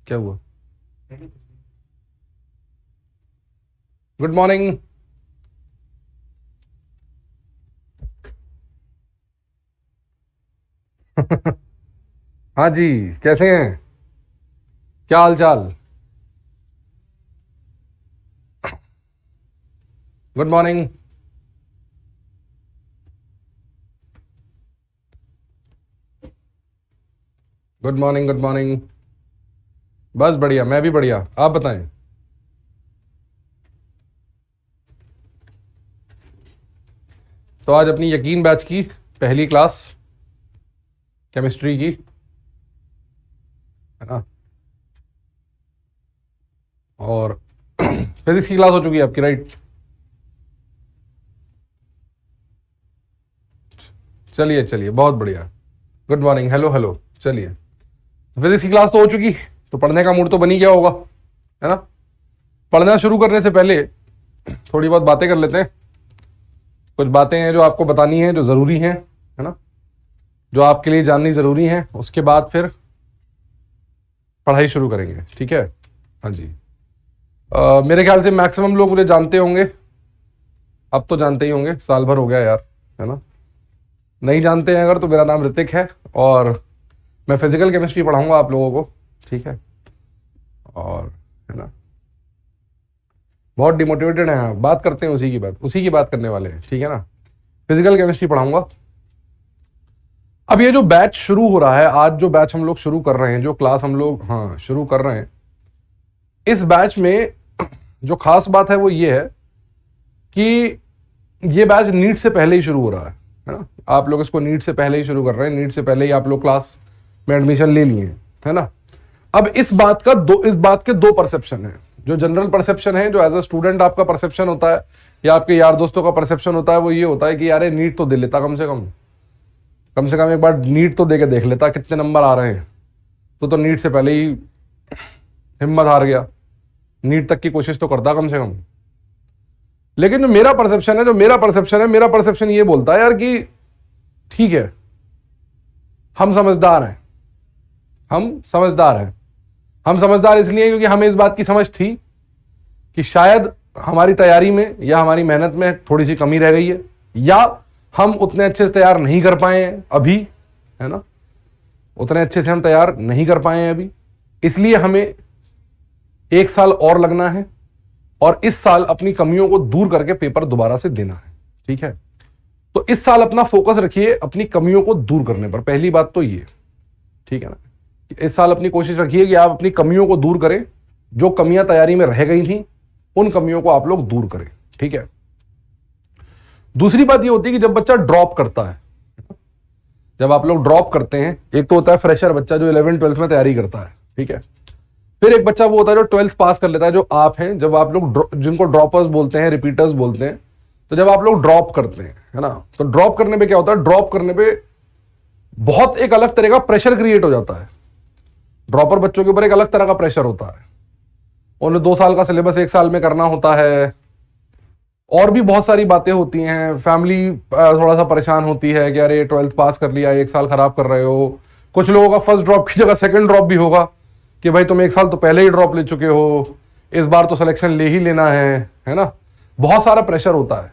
क्या हुआ? Good morning. हाँ जी, कैसे हैं? क्या हाल चाल? Good morning. Good morning, good morning. बस बढ़िया, मैं भी बढ़िया, आप बताएं। तो आज अपनी यकीन बैच की पहली क्लास केमिस्ट्री की, है ना? और फिजिक्स की क्लास हो चुकी है आपकी, राइट? चलिए चलिए, बहुत बढ़िया। Good morning, hello hello. चलिए, फिजिक्स की क्लास तो हो चुकी, तो पढ़ने का मूड तो बन ही गया होगा, है ना? पढ़ना शुरू करने से पहले थोड़ी बहुत बातें कर लेते हैं। कुछ बातें हैं जो आपको बतानी है, जो ज़रूरी हैं, है ना? जो आपके लिए जाननी ज़रूरी है। उसके बाद फिर पढ़ाई शुरू करेंगे, ठीक है? हाँ जी। मेरे ख्याल से मैक्सिमम लोग मुझे जानते होंगे, अब तो जानते ही होंगे, साल भर हो गया यार, है ना? नहीं जानते हैं अगर, तो मेरा नाम ऋतिक है और मैं फिजिकल केमिस्ट्री पढ़ाऊंगा आप लोगों को, ठीक है? और, है ना, बहुत डिमोटिवेटेड हैं आप, बात करते हैं उसी की बात करने वाले हैं, ठीक है ना? फिजिकल केमिस्ट्री पढ़ाऊंगा। अब ये जो बैच शुरू हो रहा है, आज जो बैच हम लोग शुरू कर रहे हैं, जो क्लास हम लोग शुरू कर रहे हैं, इस बैच में जो खास बात है वो ये है कि ये बैच नीट से पहले ही शुरू हो रहा है ना? आप लोग इसको नीट से पहले ही शुरू कर रहे हैं, नीट से पहले ही आप लोग क्लास में एडमिशन ले लिए, है ना? अब इस बात के दो परसेप्शन है। जो जनरल परसेप्शन है, जो एज अ स्टूडेंट आपका परसेप्शन होता है या आपके यार दोस्तों का परसेप्शन होता है, वो ये होता है कि यार नीट तो दे लेता, कम से कम एक बार नीट तो दे के देख लेता कितने नंबर आ रहे हैं। तो नीट से पहले ही हिम्मत हार गया, नीट तक की कोशिश तो करता कम से कम। लेकिन जो मेरा परसेप्शन ये बोलता है यार कि ठीक है, हम समझदार हैं। हम समझदार इसलिए क्योंकि हमें इस बात की समझ थी कि शायद हमारी तैयारी में या हमारी मेहनत में थोड़ी सी कमी रह गई है, या हम उतने अच्छे से तैयार नहीं कर पाए हैं अभी, है ना? उतने अच्छे से हम तैयार नहीं कर पाए हैं अभी, इसलिए हमें 1 साल और लगना है और इस साल अपनी कमियों को दूर करके पेपर दोबारा से देना है, ठीक है? तो इस साल अपना फोकस रखिए अपनी कमियों को दूर करने पर, पहली बात तो ये, ठीक है ना? इस साल अपनी कोशिश रखिए कि आप अपनी कमियों को दूर करें, जो कमियां तैयारी में रह गई थी उन कमियों को आप लोग दूर करें, ठीक है? दूसरी बात ये होती है कि जब बच्चा ड्रॉप करता है, जब आप लोग ड्रॉप करते हैं, एक तो होता है फ्रेशर बच्चा जो 11th-12th में तैयारी करता है, ठीक है? फिर एक बच्चा वो होता है जो 12th पास कर लेता है, जो आप हैं, जब आप लोग जिनको ड्रॉपर्स बोलते हैं, रिपीटर्स बोलते हैं। तो जब आप लोग ड्रॉप करते हैं, है ना, तो ड्रॉप करने पे क्या होता है? ड्रॉप करने पे बहुत एक अलग तरह का प्रेशर क्रिएट हो जाता है। ड्रॉपर बच्चों के ऊपर एक अलग तरह का प्रेशर होता है। उन्हें 2 साल का सिलेबस 1 साल में करना होता है, और भी बहुत सारी बातें होती हैं। फैमिली थोड़ा सा परेशान होती है कि अरे 12th पास कर लिया, 1 साल खराब कर रहे हो। कुछ लोगों का फर्स्ट ड्रॉप की जगह सेकंड ड्रॉप भी होगा कि भाई तुम 1 साल तो पहले ही ड्रॉप ले चुके हो, इस बार तो सिलेक्शन ले ही लेना है ना? बहुत सारा प्रेशर होता है।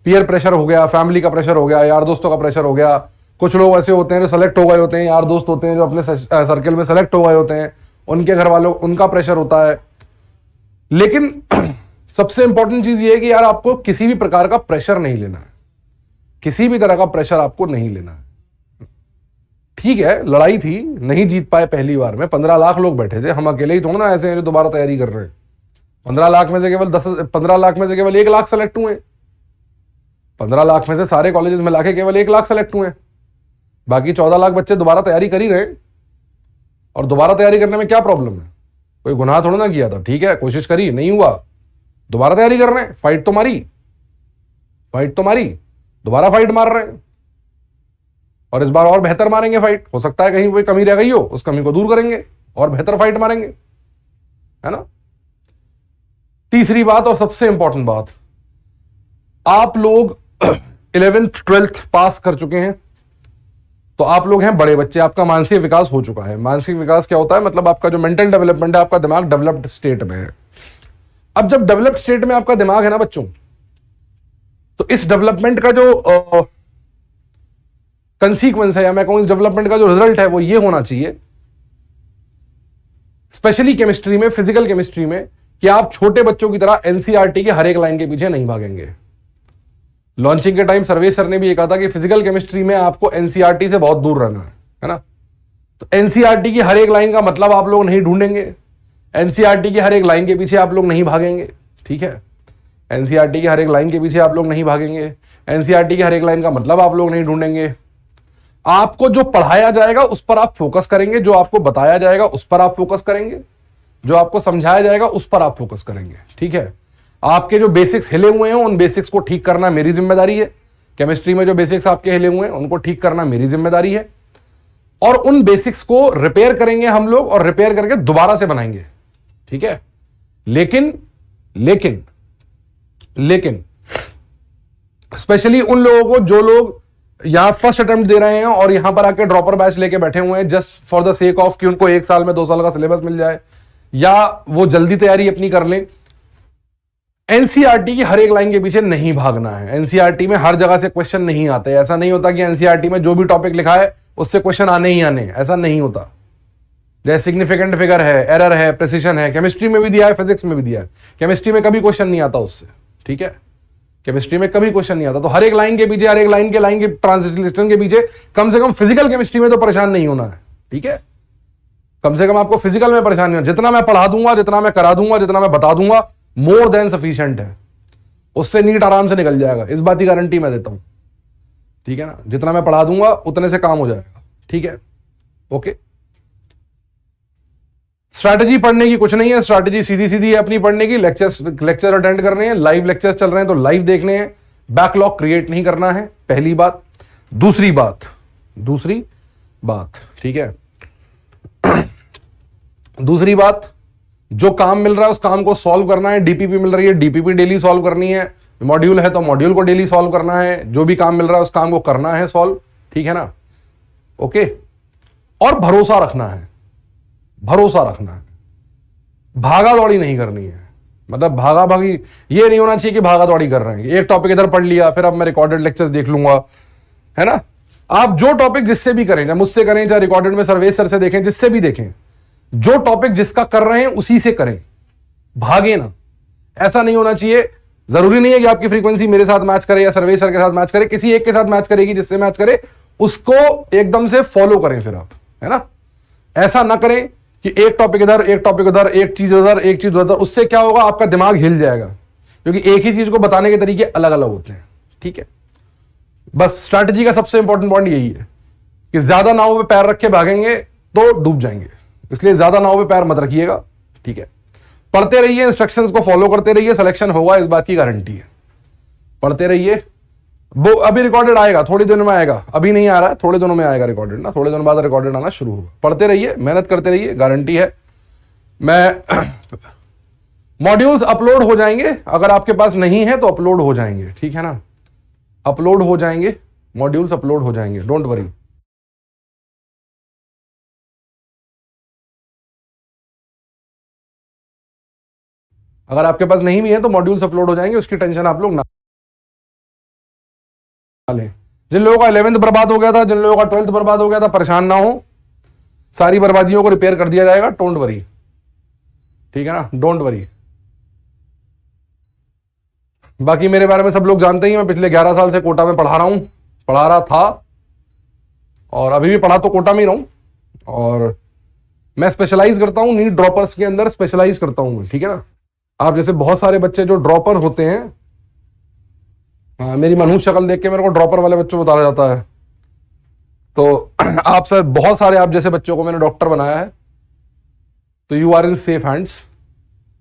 पीयर प्रेशर हो गया, फैमिली का प्रेशर हो गया, यार दोस्तों का प्रेशर हो गया। कुछ लोग ऐसे होते हैं जो सेलेक्ट हो गए होते हैं, यार दोस्त होते हैं जो अपने सर्कल में सेलेक्ट हो गए होते हैं, उनके घर वालों उनका प्रेशर होता है। लेकिन सबसे इंपॉर्टेंट चीज ये है कि यार आपको किसी भी प्रकार का प्रेशर नहीं लेना है, किसी भी तरह का प्रेशर आपको नहीं लेना है। ठीक है, लड़ाई थी, नहीं जीत पाए पहली बार में, 15 लाख लोग बैठे थे, हम अकेले ही थोड़ा ना ऐसे हैं जो दोबारा तैयारी कर रहे हैं। 15 लाख में से केवल 1 लाख सेलेक्ट हुए। 15 लाख में से सारे कॉलेजेस मिला के केवल 1 लाख सेलेक्ट हुए। बाकी 14 लाख बच्चे दोबारा तैयारी कर ही रहे। और दोबारा तैयारी करने में क्या प्रॉब्लम है? कोई गुनाह थोड़ा ना किया था, ठीक है, कोशिश करी, नहीं हुआ, दोबारा तैयारी कर रहे हैं, फाइट तो मारी, दोबारा फाइट मार रहे हैं, और इस बार और बेहतर मारेंगे फाइट। हो सकता है कहीं कोई कमी रह गई हो, उस कमी को दूर करेंगे और बेहतर फाइट मारेंगे, है ना? तीसरी बात और सबसे इंपॉर्टेंट बात, आप लोग 11th 12th पास कर चुके हैं, तो आप लोग हैं बड़े बच्चे, आपका मानसिक विकास हो चुका है। मानसिक विकास क्या होता है, मतलब आपका जो मेंटल डेवलपमेंट है, आपका दिमाग डेवलप्ड स्टेट में है। अब जब डेवलप्ड स्टेट में आपका दिमाग है ना बच्चों, तो इस डेवलपमेंट का जो कंसीक्वेंस है, या मैं कहूं इस डेवलपमेंट का जो रिजल्ट है, वो ये होना चाहिए, स्पेशली केमिस्ट्री में, फिजिकल केमिस्ट्री में, कि आप छोटे बच्चों की तरह एनसीईआरटी के हर एक लाइन के पीछे नहीं भागेंगे। लॉन्चिंग के टाइम सर्वे सर ने भी ये कहा था कि फिजिकल केमिस्ट्री में आपको एनसीईआरटी से बहुत दूर रहना है ना। तो एनसीईआरटी की हर एक लाइन का मतलब आप लोग नहीं ढूंढेंगे, एनसीईआरटी की हर एक लाइन के पीछे आप लोग नहीं भागेंगे, ठीक है। एनसीईआरटी की हर एक लाइन के पीछे आप लोग नहीं भागेंगे, एनसीईआरटी की हर एक लाइन का मतलब आप लोग नहीं ढूंढेंगे। आपको जो पढ़ाया जाएगा उस पर आप फोकस करेंगे, जो आपको बताया जाएगा उस पर आप फोकस करेंगे, जो आपको समझाया जाएगा उस पर आप फोकस करेंगे, ठीक है। आपके जो बेसिक्स हिले हुए हैं उन बेसिक्स को ठीक करना मेरी जिम्मेदारी है। केमिस्ट्री में जो बेसिक्स आपके हिले हुए हैं उनको ठीक करना मेरी जिम्मेदारी है, और उन बेसिक्स को रिपेयर करेंगे हम लोग, और रिपेयर करके दोबारा से बनाएंगे, ठीक है। लेकिन लेकिन लेकिन स्पेशली उन लोगों को जो लोग यहां फर्स्ट अटेम्प्ट दे रहे हैं और यहां पर आके ड्रॉपर बैच लेके बैठे हुए हैं just for the sake of कि उनको 1 साल में 2 साल का सिलेबस मिल जाए, या वो जल्दी तैयारी अपनी कर लें, एनसीईआरटी की हर एक लाइन के पीछे नहीं भागना है। एनसीईआरटी में हर जगह से क्वेश्चन नहीं आते। ऐसा नहीं होता कि एनसीईआरटी में जो भी टॉपिक लिखा है उससे क्वेश्चन आने ही आने, ऐसा नहीं होता। जैसे सिग्निफिकेंट फिगर है, एरर है, प्रिसिशन है, केमिस्ट्री में भी दिया है, फिजिक्स में भी दिया है। केमिस्ट्री में कभी क्वेश्चन नहीं आता उससे, ठीक है। केमिस्ट्री में कभी क्वेश्चन नहीं आता। तो हर एक लाइन के पीछे, हर एक लाइन के ट्रांसलेशन के पीछे कम से कम फिजिकल केमिस्ट्री में तो परेशान नहीं होना है, ठीक है। कम से कम आपको फिजिकल में परेशान नहीं होना। जितना मैं पढ़ा दूंगा, जितना मैं करा दूंगा, जितना मैं बता दूंगा, मोर देन सफिशिएंट है। उससे नीट आराम से निकल जाएगा, इस बात की गारंटी मैं देता हूं, ठीक है ना। जितना मैं पढ़ा दूंगा उतने से काम हो जाएगा, ठीक है, ओके। स्ट्रैटेजी पढ़ने की कुछ नहीं है, स्ट्रैटेजी सीधी सीधी है अपनी पढ़ने की। लेक्चर अटेंड करने हैं, लाइव लेक्चर्स चल रहे हैं तो लाइव देखने हैं, बैकलॉग क्रिएट नहीं करना है, पहली बात। दूसरी बात, ठीक है, दूसरी बात, जो काम मिल रहा है उस काम को सॉल्व करना है। डीपीपी मिल रही है, डीपीपी डेली सॉल्व करनी है। मॉड्यूल है तो मॉड्यूल को डेली सॉल्व करना है। जो भी काम मिल रहा है उस काम को करना है सॉल्व, ठीक है ना, ओके। और भरोसा रखना है, भागा दौड़ी नहीं करनी है। मतलब भागा भागी ये नहीं होना चाहिए कि भागा दौड़ी कर रहे हैं, एक टॉपिक इधर पढ़ लिया फिर अब मैं रिकॉर्डेड लेक्चर्स देख लूंगा, है ना। आप जो टॉपिक जिससे भी करें, चाहे मुझसे करें, चाहे रिकॉर्डेड में सर्वे सर से देखें, जिससे भी देखें, जो टॉपिक जिसका कर रहे हैं उसी से करें, भागे ना। ऐसा नहीं होना चाहिए। जरूरी नहीं है कि आपकी फ्रीक्वेंसी मेरे साथ मैच करे या सर्वे सर के साथ मैच करे, किसी एक के साथ मैच करेगी, जिससे मैच करे उसको एकदम से फॉलो करें फिर आप, है ना। ऐसा ना करें कि एक टॉपिक इधर, एक टॉपिक उधर, एक चीज उधर, एक चीज उधर। उससे क्या होगा, आपका दिमाग हिल जाएगा, क्योंकि एक ही चीज को बताने के तरीके अलग अलग होते हैं, ठीक है। बस स्ट्रैटेजी का सबसे इंपॉर्टेंट पॉइंट यही है कि ज्यादा नाव पे पैर रख के भागेंगे तो डूब जाएंगे, इसलिए ज्यादा नाव पे पैर मत रखिएगा, ठीक है। पढ़ते रहिए, इंस्ट्रक्शंस को फॉलो करते रहिए, सिलेक्शन होगा, इस बात की गारंटी है। पढ़ते रहिए। वो अभी रिकॉर्डेड आएगा, थोड़ी दिनों में आएगा, अभी नहीं आ रहा है, थोड़े दिनों में आएगा रिकॉर्डेड ना, थोड़े दिनों बाद रिकॉर्डेड आना शुरू होगा। पढ़ते रहिए, मेहनत करते रहिए, गारंटी है। मैं मॉड्यूल्स अपलोड हो जाएंगे, अगर आपके पास नहीं है तो अपलोड हो जाएंगे, ठीक है ना, अपलोड हो जाएंगे, मॉड्यूल्स अपलोड हो जाएंगे, डोंट वरी। अगर आपके पास नहीं भी है तो मॉड्यूल्स अपलोड हो जाएंगे, उसकी टेंशन आप लोग ना लें। जिन लोगों का 11th बर्बाद हो गया था, जिन लोगों का 12th बर्बाद हो गया था, परेशान ना हो, सारी बर्बादियों को रिपेयर कर दिया जाएगा, डोंट वरी, ठीक है ना, डोंट वरी। बाकी मेरे बारे में सब लोग जानते ही, मैं पिछले 11 साल से कोटा में पढ़ा रहा था, और अभी भी पढ़ा तो कोटा में ही रहूं। और मैं स्पेशलाइज करता हूं, नीट ड्रॉपर्स के अंदर स्पेशलाइज करता हूं, ठीक है ना। आप जैसे बहुत सारे बच्चे जो ड्रॉपर होते हैं, हाँ, मेरी मनहूस शक्ल देख के मेरे को ड्रॉपर वाले बच्चों को बताया जाता है, तो आप सर बहुत सारे आप जैसे बच्चों को मैंने डॉक्टर बनाया है, तो you are in safe hands,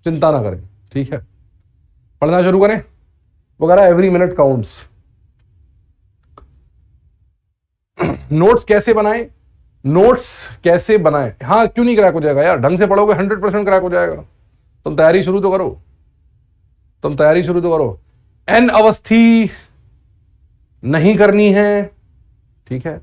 चिंता ना करें, ठीक है। पढ़ना शुरू करें, वगैरह, एवरी मिनट काउंट्स। नोट्स कैसे बनाएं, हाँ क्यों नहीं क्रैक हो जाएगा यार, ढंग से पढ़ोगे 100% क्रैक हो जाएगा। तुम तैयारी शुरू तो करो। एन अवस्थी नहीं करनी है, ठीक है।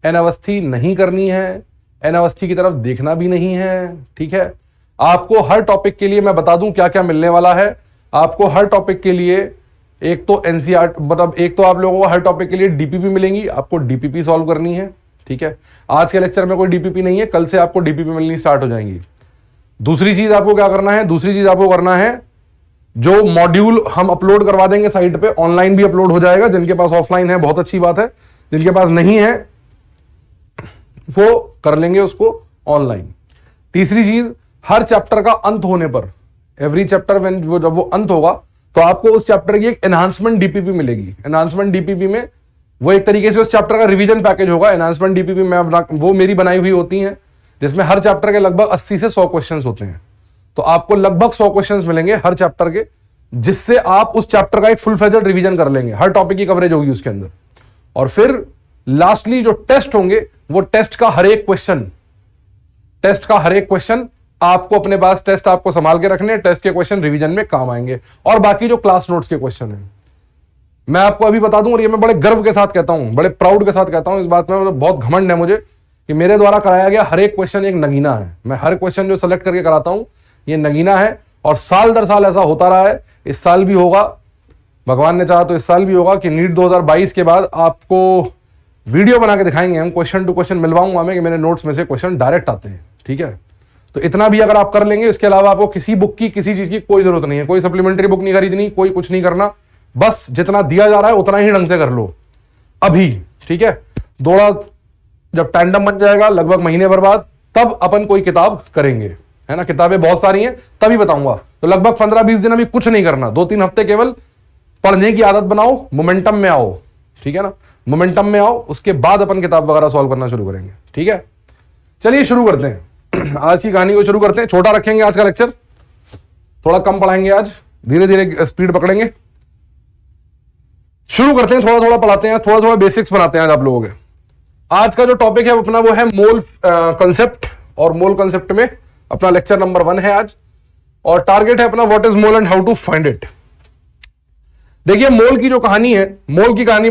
अनावस्थी नहीं करनी है, अनावस्थी की तरफ देखना भी नहीं है। ठीक है, आपको हर टॉपिक के लिए मैं बता दूं क्या क्या मिलने वाला है। आपको हर टॉपिक के लिए एक तो एनसीईआरटी, मतलब एक तो आप लोगों को हर टॉपिक के लिए डीपीपी मिलेंगी, आपको डीपीपी सॉल्व करनी है। ठीक है, आज के लेक्चर में कोई डीपीपी नहीं है, कल से आपको डीपीपी मिलनी स्टार्ट हो जाएंगी। दूसरी चीज आपको क्या करना है, दूसरी चीज आपको करना है, जो मॉड्यूल हम अपलोड करवा देंगे साइट पे, ऑनलाइन भी अपलोड हो जाएगा। जिनके पास ऑफलाइन है बहुत अच्छी बात है, जिनके पास नहीं है वो कर लेंगे उसको ऑनलाइन। तीसरी चीज, हर चैप्टर का अंत होने पर, एवरी चैप्टर जब वो अंत होगा तो आपको उस चैप्टर की एक एनहांसमेंट डीपीपी मिलेगी। एनहांसमेंट डीपीपी में वो एक तरीके से उस चैप्टर का रिवीजन पैकेज होगा। एनहांसमेंट डीपीपी में वो मेरी बनाई हुई होती हैं, जिसमें हर चैप्टर के लगभग 80 से 100 क्वेश्चंस होते हैं। तो आपको लगभग 100 क्वेश्चंस मिलेंगे हर चैप्टर के, जिससे आप उस चैप्टर का एक फुल फ्लेजेड रिवीजन कर लेंगे। हर टॉपिक की कवरेज होगी उसके अंदर। और फिर लास्टली जो टेस्ट होंगे, वो टेस्ट का हर एक क्वेश्चन आपको अपने पास, टेस्ट आपको संभाल के रखने, टेस्ट के क्वेश्चन रिवीजन में काम आएंगे। और बाकी जो क्लास नोट्स के क्वेश्चन हैं, मैं आपको अभी बता दूं, और ये मैं बड़े गर्व के साथ कहता हूं, बड़े प्राउड के साथ कहता हूं, इस बात में मतलब बहुत घमंड है मुझे कि मेरे द्वारा कराया गया हर एक क्वेश्चन एक नगीना है। मैं हर क्वेश्चन जो सेलेक्ट करके कराता हूं ये नगीना है, और साल दर साल ऐसा होता रहा है। इस साल भी होगा, भगवान ने चाहा तो इस साल भी होगा कि नीट 2022 के बाद आपको वीडियो बना के दिखाएंगे हम, क्वेश्चन टू क्वेश्चन मिलवाऊंगा मैं कि मेरे नोट्स में से क्वेश्चन डायरेक्ट आते हैं। ठीक है, तो इतना भी अगर आप कर लेंगे, इसके अलावा आपको किसी बुक की, किसी चीज की कोई जरूरत नहीं है। कोई सप्लीमेंट्री बुक नहीं खरीदनी, कोई कुछ नहीं करना, बस जितना दिया जा रहा है उतना ही ढंग से कर लो अभी। ठीक है, दौड़ा जब टैंडम बन जाएगा लगभग महीने भर बाद, तब अपन कोई किताब करेंगे, है ना। किताबें बहुत सारी हैं, तभी बताऊंगा। तो लगभग 15-20 दिन अभी कुछ नहीं करना, 2-3 हफ्ते केवल पढ़ने की आदत बनाओ, मोमेंटम में आओ। ठीक है ना, मोमेंटम में आओ, उसके बाद अपन किताब वगैरह सॉल्व करना शुरू करेंगे। ठीक है, चलिए शुरू करते हैं आज की कहानी को शुरू करते हैं। छोटा रखेंगे आज का लेक्चर, थोड़ा कम पढ़ाएंगे आज, धीरे धीरे स्पीड पकड़ेंगे। शुरू करते हैं, थोड़ा थोड़ा पढ़ाते हैं, थोड़ा थोड़ा बेसिक्स बनाते हैं आज आप लोगों के। आज का जो टॉपिक है अपना वो है मोल कंसेप्ट, और मोल कंसेप्ट में अपना लेक्चर नंबर 1 है आज, और टारगेट है अपना what is mole and how to find it. देखिए मोल की जो कहानी है, मोल की कहानी